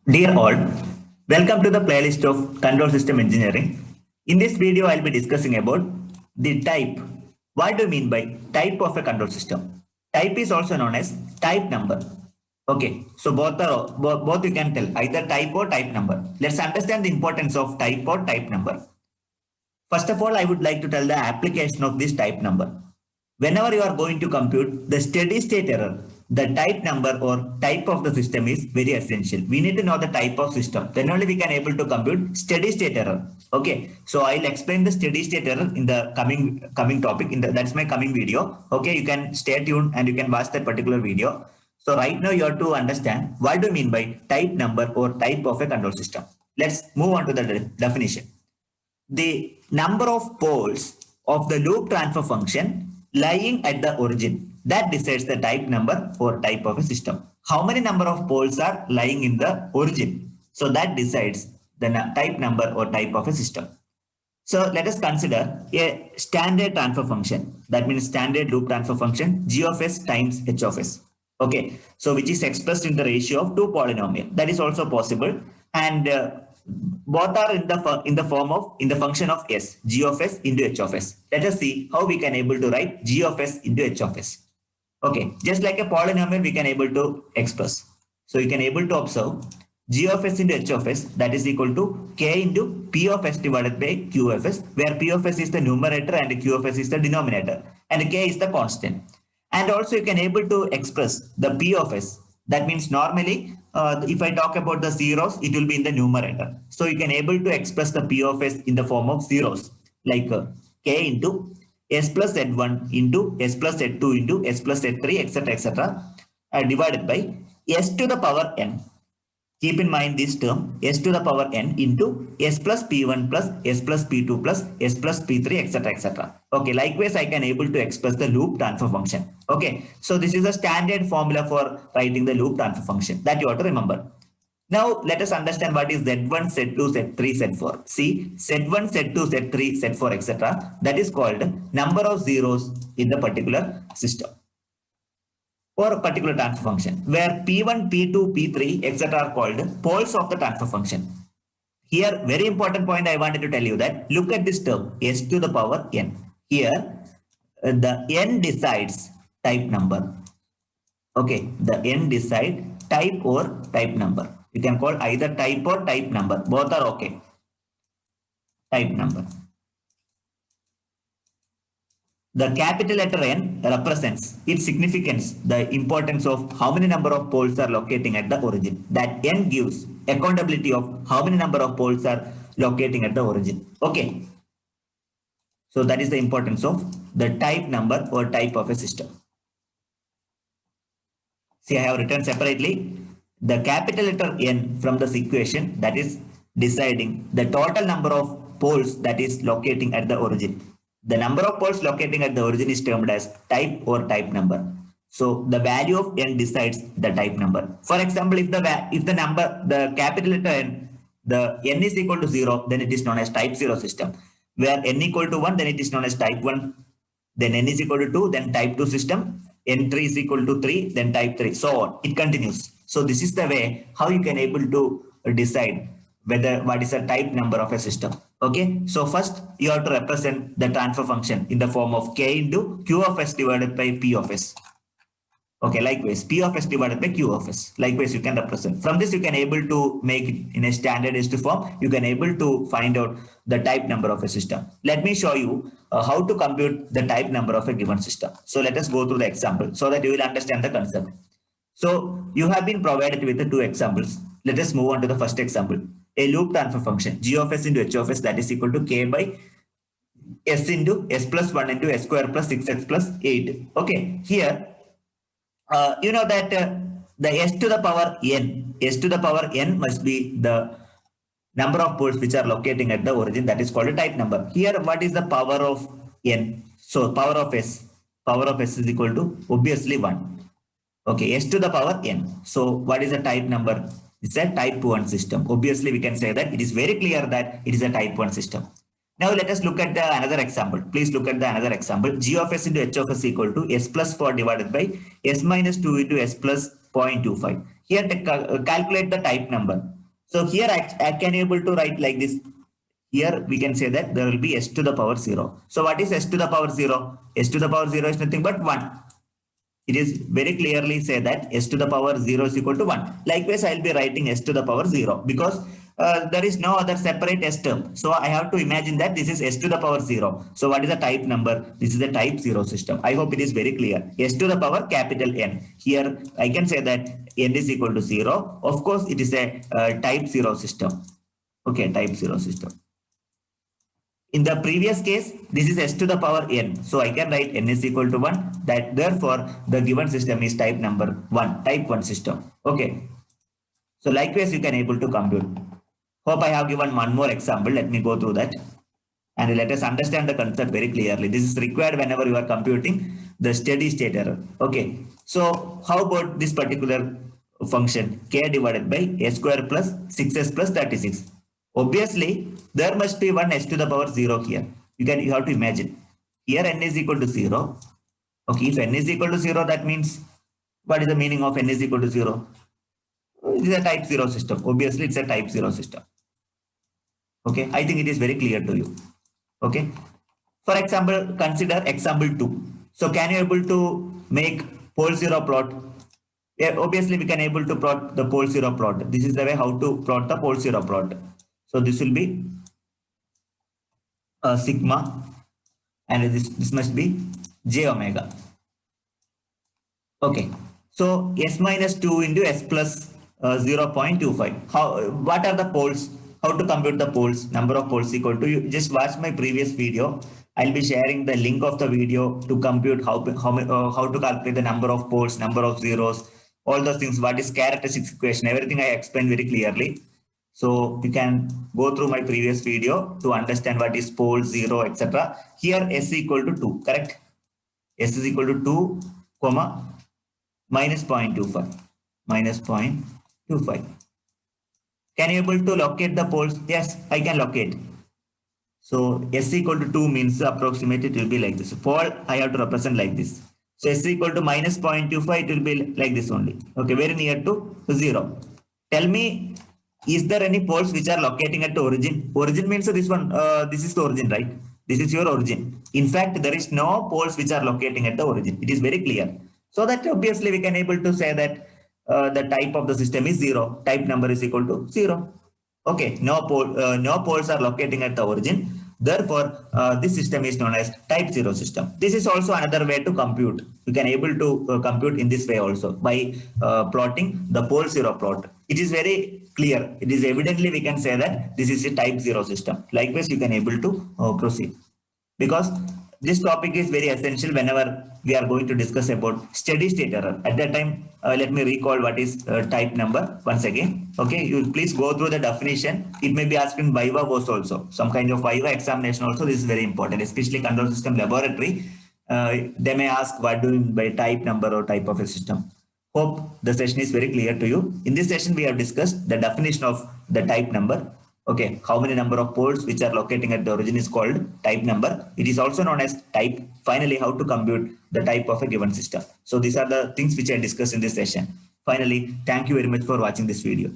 Dear all, welcome to the playlist of Control System Engineering. In this video, I'll be discussing about the type. What do you mean by type of a control system? Type is also known as type number. Okay, so both you can tell either type or type number. Let's understand the importance of type or type number. First of all, I would like to tell the application of this type number. Whenever you are going to compute the steady state error, the type number or type of the system is very essential. We need to know the type of system. Then only we can able to compute steady state error. Okay, so I'll explain the steady state error in the coming topic. That's my coming video. Okay, you can stay tuned and you can watch that particular video. So right now you have to understand what do you mean by type number or type of a control system. Let's move on to the definition. The number of poles of the loop transfer function lying at the origin that decides the type number or type of a system. How many number of poles are lying in the origin? So that decides the type number or type of a system. So let us consider a standard transfer function. That means standard loop transfer function g of s times h of s. Okay, so which is expressed in the ratio of two polynomial. That is also possible, and both are in the function of s, g of s into h of s. Let us see how we can able to write g of s into h of s. Okay, just like a polynomial, we can able to express. So you can able to observe g of s into h of s, that is equal to k into p of s divided by q of s, where p of s is the numerator and q of s is the denominator, and k is the constant. And also you can able to express the p of s. That means normally, if I talk about the zeros, it will be in the numerator. So you can able to express the p of s in the form of zeros, like k into s plus z1 into s plus z2 into s plus z3, etc., divided by s to the power n. Keep in mind this term, s to the power n into s plus p1 plus s plus p2 plus s plus p3, etc. Okay, likewise, I can able to express the loop transfer function. Okay, so this is a standard formula for writing the loop transfer function that you have to remember. Now, let us understand what is Z1, Z2, Z3, Z4. See, Z1, Z2, Z3, Z4, etc. That is called number of zeros in the particular system or a particular transfer function, where P1, P2, P3, etc. are called poles of the transfer function. Here, very important point I wanted to tell you that look at this term, s to the power n. Here, the n decides type number. Okay, the n decide type or type number. You can call either type or type number. Both are okay. Type number. The capital letter N represents its significance, the importance of how many number of poles are locating at the origin. That N gives accountability of how many number of poles are locating at the origin. Okay. So that is the importance of the type number or type of a system. See, I have written separately the capital letter N from this equation, that is deciding the total number of poles that is locating at the origin. The number of poles locating at the origin is termed as type or type number. So the value of n decides the type number. For example, if the capital letter n, the n is equal to 0, then it is known as type 0 system. Where n equal to 1, then it is known as type 1. Then n is equal to 2, then type 2 system. N3 is equal to 3, then type 3. So on. It continues. So this is the way how you can able to decide what is the type number of a system. Okay, so first you have to represent the transfer function in the form of k into q of s divided by p of s. Okay, likewise p of s divided by q of s. Likewise you can represent. From this you can able to make it in a standardized form. You can able to find out the type number of a system. Let me show you how to compute the type number of a given system. So let us go through the example so that you will understand the concept. So you have been provided with the two examples. Let us move on to the first example. A loop transfer function g of s into h of s, that is equal to k by s into s plus 1 into s square plus 6x plus 8. Okay, here you know that the s to the power n must be the number of poles which are locating at the origin, that is called a type number. Here, what is the power of n? So power of s is equal to obviously 1. Okay, s to the power n. So what is the type number? It's a type 1 system. Obviously, we can say that it is very clear that it is a type 1 system. Now let us look at another example. Please look at the another example. G of s into h of s equal to s plus 4 divided by s minus 2 into s plus 0.25. Here calculate the type number. So here I can able to write like this. Here we can say that there will be s to the power 0. So what is s to the power 0? S to the power 0 is nothing but 1. It is very clearly say that s to the power 0 is equal to 1. Likewise, I will be writing s to the power 0 because there is no other separate s term. So I have to imagine that this is s to the power 0. So what is the type number? This is a type 0 system. I hope it is very clear. S to the power capital N. Here I can say that n is equal to 0. Of course, it is a type 0 system. Okay, type 0 system. In the previous case, this is s to the power n. So I can write n is equal to 1. That therefore, the given system is type number 1, type 1 system. Okay. So likewise, you can able to compute. Hope I have given one more example. Let me go through that. And let us understand the concept very clearly. This is required whenever you are computing the steady state error. Okay. So how about this particular function k divided by a square plus 6s plus 36? Obviously, there must be one s to the power 0 here. You have to imagine. Here n is equal to 0. Okay, if n is equal to 0, that means what is the meaning of n is equal to 0? It is a type 0 system. Obviously, it's a type 0 system. Okay, I think it is very clear to you. Okay. For example, consider example 2. So can you able to make pole 0 plot? Yeah, obviously, we can able to plot the pole 0 plot. This is the way how to plot the pole 0 plot. So this will be sigma, and this must be j omega. Okay. So s minus 2 into s plus 0.25. What are the poles? How to compute the poles? Number of poles equal to, you just watch my previous video. I'll be sharing the link of the video to compute how to calculate the number of poles, number of zeros, all those things. What is characteristics equation? Everything I explained very clearly. So you can go through my previous video to understand what is pole, 0, etc. Here s equal to 2, correct? S is equal to 2, comma, minus 0.25. Minus 0.25. Can you able to locate the poles? Yes, I can locate. So s equal to 2 means approximate it will be like this. So pole I have to represent like this. So s equal to minus 0.25, it will be like this only. Okay, very near to 0. Tell me, is there any poles which are locating at the origin? Origin means this one, this is the origin, right? This is your origin. In fact, there is no poles which are locating at the origin. It is very clear. So that obviously we can able to say that the type of the system is 0. Type number is equal to 0. Okay, no poles are locating at the origin. Therefore, this system is known as type 0 system. This is also another way to compute. You can able to compute in this way also by plotting the pole 0 plot. It is very clear. It is evidently we can say that this is a type 0 system. Likewise, you can able to proceed. Because this topic is very essential whenever we are going to discuss about steady state error. At that time, let me recall what is type number once again. Okay, you please go through the definition. It may be asked in Viva also. Some kind of Viva examination also. This is very important, especially control system laboratory. They may ask what do you mean by type number or type of a system. Hope the session is very clear to you. In this session, we have discussed the definition of the type number. Okay, how many number of poles which are locating at the origin is called type number. It is also known as type. Finally, how to compute the type of a given system. So these are the things which I discussed in this session. Finally, thank you very much for watching this video.